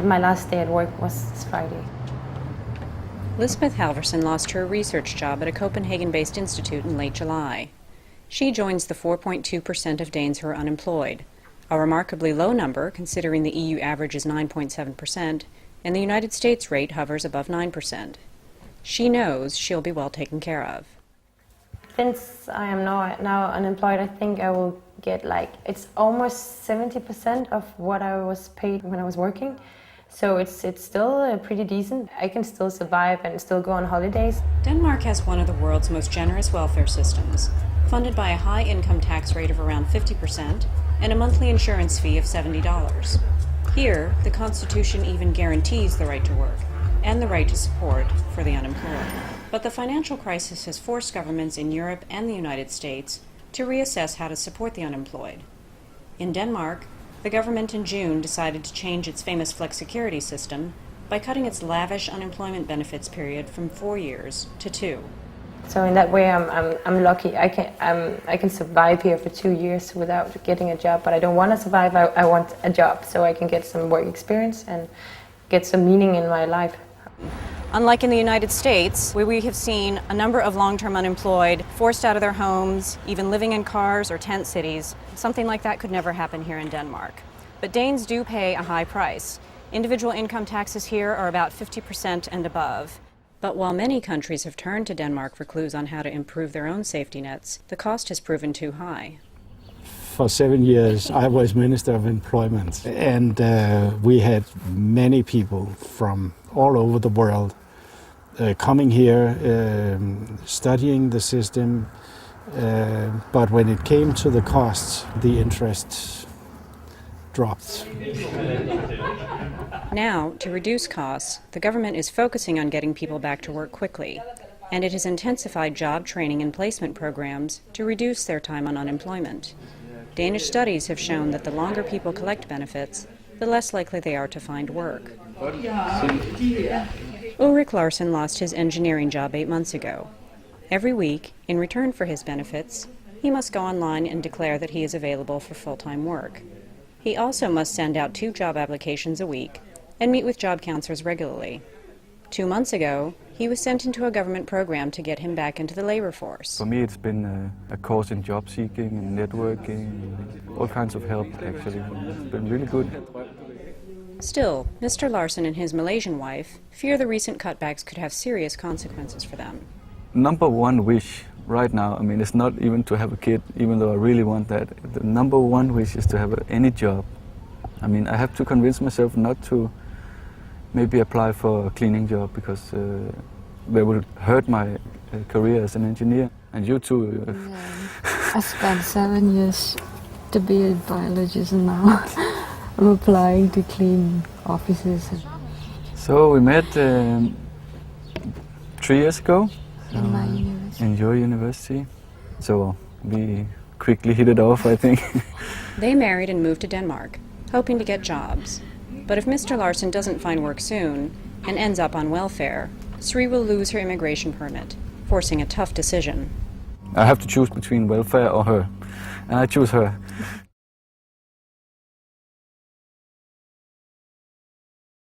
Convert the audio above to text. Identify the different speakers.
Speaker 1: My last day at work was this Friday.
Speaker 2: Lisbeth Halverson lost her research job at a Copenhagen-based institute in late July. She joins the 4.2% of Danes who are unemployed, a remarkably low number considering the EU average is 9.7% and the United States rate hovers above 9%. She knows she'll be well taken care of.
Speaker 1: Since I am now unemployed, I think I will get it's almost 70% of what I was paid when I was working. So it's still pretty decent. I can still survive and still go on holidays.
Speaker 2: Denmark has one of the world's most generous welfare systems, funded by a high income tax rate of around 50% and a monthly insurance fee of $70. Here, the Constitution even guarantees the right to work and the right to support for the unemployed. But the financial crisis has forced governments in Europe and the United States to reassess how to support the unemployed. In Denmark, the government in June decided to change its famous flexicurity system by cutting its lavish unemployment benefits period from 4 years to 2.
Speaker 1: So in that way, I'm lucky. I can survive here for 2 years without getting a job. But I don't want to survive. I want a job so I can get some work experience and get some meaning in my life.
Speaker 2: Unlike in the United States, where we have seen a number of long-term unemployed forced out of their homes, even living in cars or tent cities, something like that could never happen here in Denmark. But Danes do pay a high price. Individual income taxes here are about 50% and above. But while many countries have turned to Denmark for clues on how to improve their own safety nets, the cost has proven too high.
Speaker 3: For 7 years, I was Minister of Employment, and we had many people from all over the world coming here, studying the system, but when it came to the costs, the interest dropped.
Speaker 2: Now, to reduce costs, the government is focusing on getting people back to work quickly, and it has intensified job training and placement programs to reduce their time on unemployment. Danish studies have shown that the longer people collect benefits, the less likely they are to find work. Ulrik Larsen lost his engineering job 8 months ago. Every week, in return for his benefits, he must go online and declare that he is available for full-time work. He also must send out 2 job applications a week and meet with job counselors regularly. 2 months ago, he was sent into a government program to get him back into the labor force.
Speaker 4: For me, it's been a course in job seeking and networking, all kinds of help actually. It's been really good.
Speaker 2: Still, Mr. Larsen and his Malaysian wife fear the recent cutbacks could have serious consequences for them.
Speaker 4: Number one wish right now, it's not even to have a kid, even though I really want that. The number one wish is to have any job. I have to convince myself not to maybe apply for a cleaning job because they will hurt my career as an engineer. And you too.
Speaker 5: I spent 7 years to be a biologist and now I'm applying to clean offices.
Speaker 4: So we met 3 years ago
Speaker 5: In my university.
Speaker 4: in your university. So we quickly hit it off, I think.
Speaker 2: They married and moved to Denmark, hoping to get jobs. But if Mr. Larsen doesn't find work soon and ends up on welfare, Sri will lose her immigration permit, forcing a tough decision.
Speaker 4: I have to choose between welfare or her, and I choose her.